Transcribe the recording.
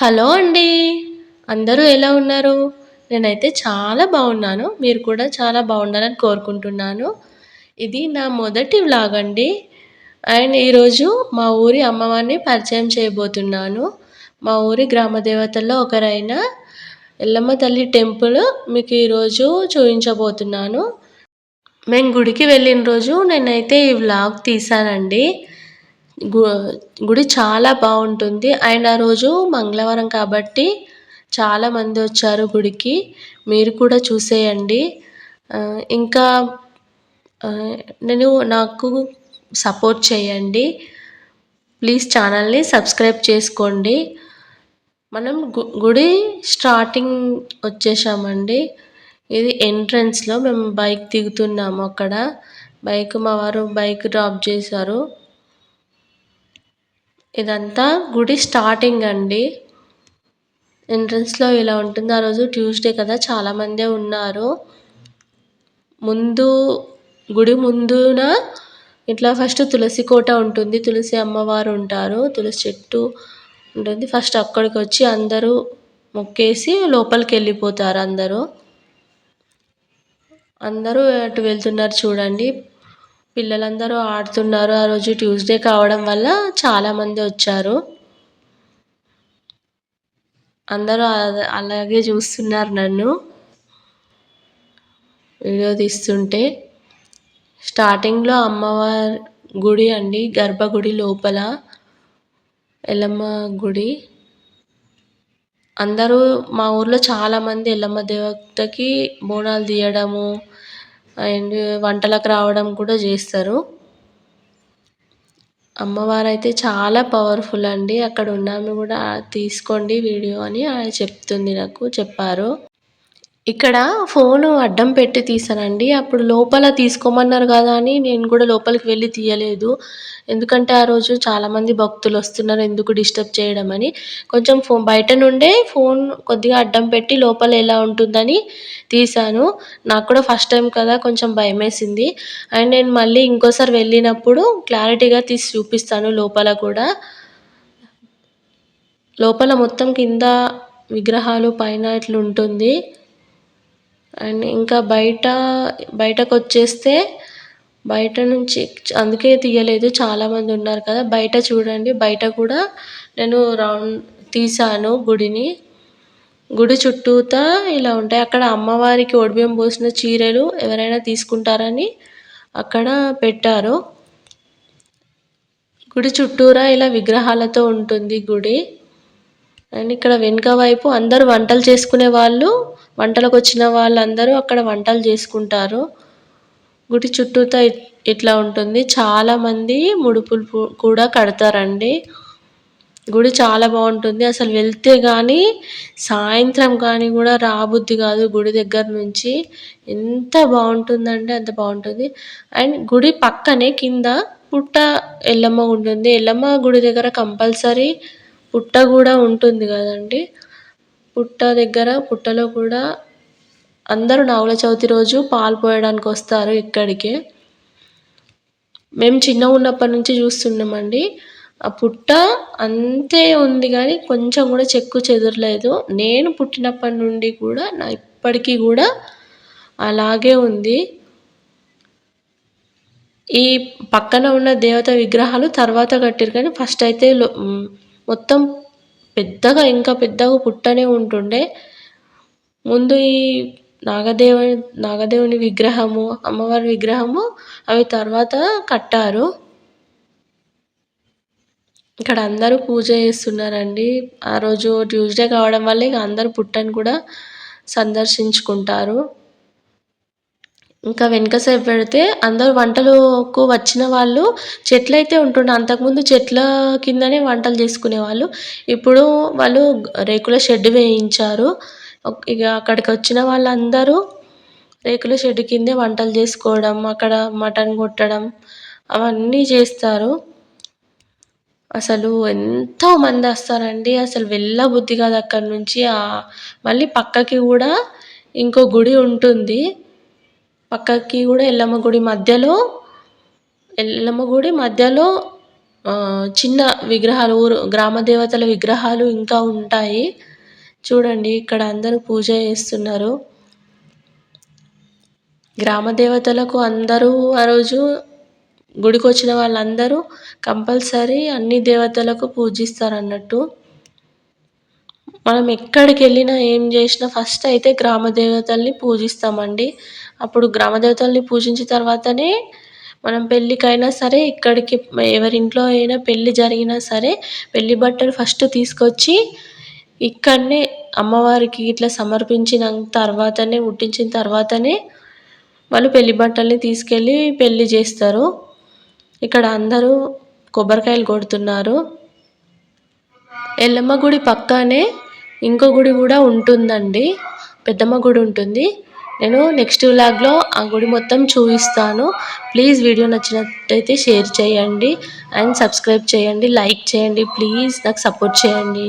Hello అండి. అందరూ ఎలా ఉన్నారు? నేనైతే చాలా బాగున్నాను. మీరు కూడా చాలా బాగుండాలని కోరుకుంటున్నాను. ఇది నా మొదటి వ్లాగ్ అండి. అండ్ ఈరోజు మా ఊరి అమ్మవారిని పరిచయం చేయబోతున్నాను. మా ఊరి గ్రామ దేవతల్లో ఒకరైన ఎల్లమ్మ తల్లి టెంపుల్ మీకు ఈరోజు చూయించబోతున్నాను. మేము గుడికి వెళ్ళిన రోజు నేనైతే ఈ వ్లాగ్ తీశానండి. గు గుడి చాలా బావుంటుంది. అండ్ ఆ రోజు మంగళవారం కాబట్టి చాలామందొచ్చారు గుడికి. మీరు కూడా చూసేయండి. ఇంకా ఆహ్, నాకు సపోర్ట్ చేయండి. ప్లీజ్ ఛానల్‌ని సబ్స్క్రైబ్ చేసుకోండి. మనం గుడి స్టార్టింగ్ వచ్చేసామండి. ఇది ఎంట్రన్స్‌లో మేము బైక్ దిగుతున్నాము అక్కడ. మా వారు బైక్ డ్రాప్ చేశారు. ఇదంతా గుడి స్టార్టింగ్ అండి. ఎంట్రన్స్‌లో ఇలా ఉంటుంది. ఆ రోజు ట్యూస్‌డే కదా! చాలామందే ఉన్నారు. ముందు గుడి ముందున ఇట్లా ఫస్ట్ తులసి కోట ఉంటుంది. తులసి అమ్మవారు ఉంటారు. తులసి చెట్టు ఉంటుంది. ఫస్ట్ అక్కడికొచ్చి అందరూ మొక్కేసి లోపలికెళ్ళిపోతారు అందరూ. అందరూ అటు వెళ్తున్నారు చూడండి. పిల్లలందరూ ఆడుతున్నారు. ఆ రోజు ట్యూస్‌డే కావడం వల్ల చాలామంది వచ్చారు. అందరూ అలాగే చూస్తున్నారు నన్ను వీడియో తీస్తుంటే. స్టార్టింగ్‌లో అమ్మవారి గుడి అండి. గర్భగుడి లోపల ఎల్లమ్మ గుడి. అందరూ మా ఊర్లో చాలామంది ఎల్లమ్మ దేవతకి బోనాలు తీయడము అండ్ వంటలకు రావడం కూడా చేస్తారు. అమ్మవారైతే చాలా పవర్‌ఫుల్ అండి. అక్కడ ఉన్నామె కూడా తీసుకోండి వీడియో అని చెప్పారు. ఇక్కడ ఫోను అడ్డం పెట్టి తీశానండి. అప్పుడు లోపల తీసుకోమన్నారు గదా అని నేను కూడా లోపలికి వెళ్లి తీయలేదు. ఎందుకంటే ఆ రోజు చాలామంది భక్తులొస్తున్నారు. ఎందుకు డిస్టర్బ్ చేయడం అని. కొంచెం బయట నుండే ఫోను కొద్దిగా అడ్డం పెట్టి లోపల ఎలా ఉంటుందని తీశాను. నాకు కూడా ఫస్ట్ టైమ్ కదా! కొంచెం భయమేసింది. అండ్ నేను మళ్ళీ ఇంకోసారి వెళ్ళినప్పుడు క్లారిటీగా తీసి చూపిస్తాను లోపల కూడా. లోపల మొత్తం కింద విగ్రహాలు పైన ఇట్లుంటుంది. అండ్ ఇంకా బయటకొచ్చేస్తే బయట నుంచి అందుకే తీయలేదు. చాలామంది ఉన్నారు కదా! బయట చూడండి. బయట కూడా నేను తీశాను గుడిని. గుడి చుట్టూతా ఇలా ఉంటాయి. అక్కడ అమ్మవారికి ఒడిబియ్యం పోసిన చీరలు ఎవరైనా తీసుకుంటారని అక్కడ పెట్టారు. గుడి చుట్టూరా ఇలా విగ్రహాలతో ఉంటుంది గుడి. అండ్ ఇక్కడ వెనుక వైపు అందరూ వంటలు చేసుకునే వాళ్ళు, వంటలకొచ్చిన వాళ్ళందరూ అక్కడ వంటలు చేసుకుంటారు. గుడి చుట్టూతా ఇట్లా ఉంటుంది. చాలామంది ముడుపులు కూడా కడతారండి. గుడి చాలా బావుంటుంది. అసలు వెళ్తే గానీ సాయంత్రం కానీ గూడా రాబుద్ది గాదు గుడి దగ్గర నుంచి. ఎంత బావుంటుందంటే అంత బావుంటుంది. అండ్ గుడి పక్కనే కింద పుట్ట ఎల్లమ్మ ఉంటుంది. ఎల్లమ్మ గుడి దగ్గర కంపల్సరీ పుట్ట గూడా ఉంటుంది గదండీ! పుట్టలో కూడా అందరూ నాగుల చవితి రోజు పాలు పోయడానికొస్తారు ఇక్కడికే. మేము చిన్నగున్నప్పటి నుంచి చూస్తున్నామండి. ఆ పుట్ట అంతే ఉంది గానీ కొంచెం గూడా చెక్కు చెదరలేదు. నేను పుట్టినప్పటి నుండి కూడా ఇప్పటికి గూడా అలాగే ఉంది. ఈ పక్కన ఉన్న దేవత విగ్రహాలు తర్వాత కట్టిర్రు కానీ ఫస్ట్ అయితే మొత్తం ఇంకా పెద్దగా పుట్టనే ఉంటుండే. ముందు ఈ నాగదేవుని విగ్రహము, అమ్మవారి విగ్రహము అవి తర్వాత కట్టారు. ఇక్కడ అందరూ పూజ చేస్తున్నారండి. ఆ రోజు ట్యూస్‌డే కావడం వల్ల ఇక అందరూ పుట్టను కూడా సందర్శించుకుంటారు. ఇంకా వెనక సైడ్ పెడితే అందరూ వంటలకు వచ్చిన వాళ్ళు చెట్లయితే ఉంటుండే. అంతకుముందు చెట్ల కిందనే వంటలు చేసుకునేవాళ్ళు. ఇప్పుడు వాళ్ళు రేకుల షెడ్ వేయించారు. ఇక అక్కడికొచ్చిన వాళ్ళందరూ రేకుల షెడ్ కిందే వంటలు చేసుకోవడం, అక్కడ మటన్ కొట్టడం అవన్నీ చేస్తారు. అసలు ఎంతోమందొస్తారండి. అసలు వెళ్ళబుద్ధి కాదు అక్కడి నుంచి. మళ్ళీ పక్కకి గూడా ఇంకో గుడి ఉంటుంది. పక్కకి గూడా ఎల్లమ్మ గుడి మధ్యలో చిన్న విగ్రహాలు గ్రామ దేవతల విగ్రహాలు ఇంకా ఉంటాయి. చూడండి ఇక్కడ అందరూ పూజ చేస్తున్నారు. గ్రామ దేవతలకు అందరూ ఆ రోజు గుడికొచ్చిన వాళ్ళందరూ కంపల్సరీ అన్ని దేవతలకు పూజిస్తారన్నట్టు. మనం ఎక్కడికెళ్ళినా ఏం చేసినా ఫస్ట్ అయితే గ్రామ దేవతల్ని పూజిస్తామండి. అప్పుడు గ్రామ దేవతల్ని పూజించిన తర్వాతనే మనం పెళ్ళికైనా సరే ఇక్కడికి ఎవరింట్లో అయినా పెళ్ళి జరిగినా సరే పెళ్లి బట్టలు ఫస్ట్ తీసుకొచ్చి ఇక్కడనే అమ్మవారికి ఇట్లా సమర్పించిన తర్వాతనే ముట్టించిన తర్వాతనే వాళ్ళు పెళ్లి బట్టల్ని తీసుకెళ్ళి పెళ్లి చేస్తారు. ఇక్కడ అందరూ కొబ్బరికాయలు కొడుతున్నారు. ఎల్లమ్మ గుడి పక్కనే ఇంకో గుడి కూడా ఉంటుందండి. పెద్దమ్మ గుడి ఉంటుంది. నేను నెక్స్ట్ వ్లాగ్లో ఆ గుడి మొత్తం చూపిస్తాను. ప్లీజ్ వీడియో నచ్చినట్టయితే షేర్ చేయండి అండ్ సబ్స్క్రైబ్ చేయండి, లైక్ చేయండి. ప్లీజ్ నాకు సపోర్ట్ చేయండి.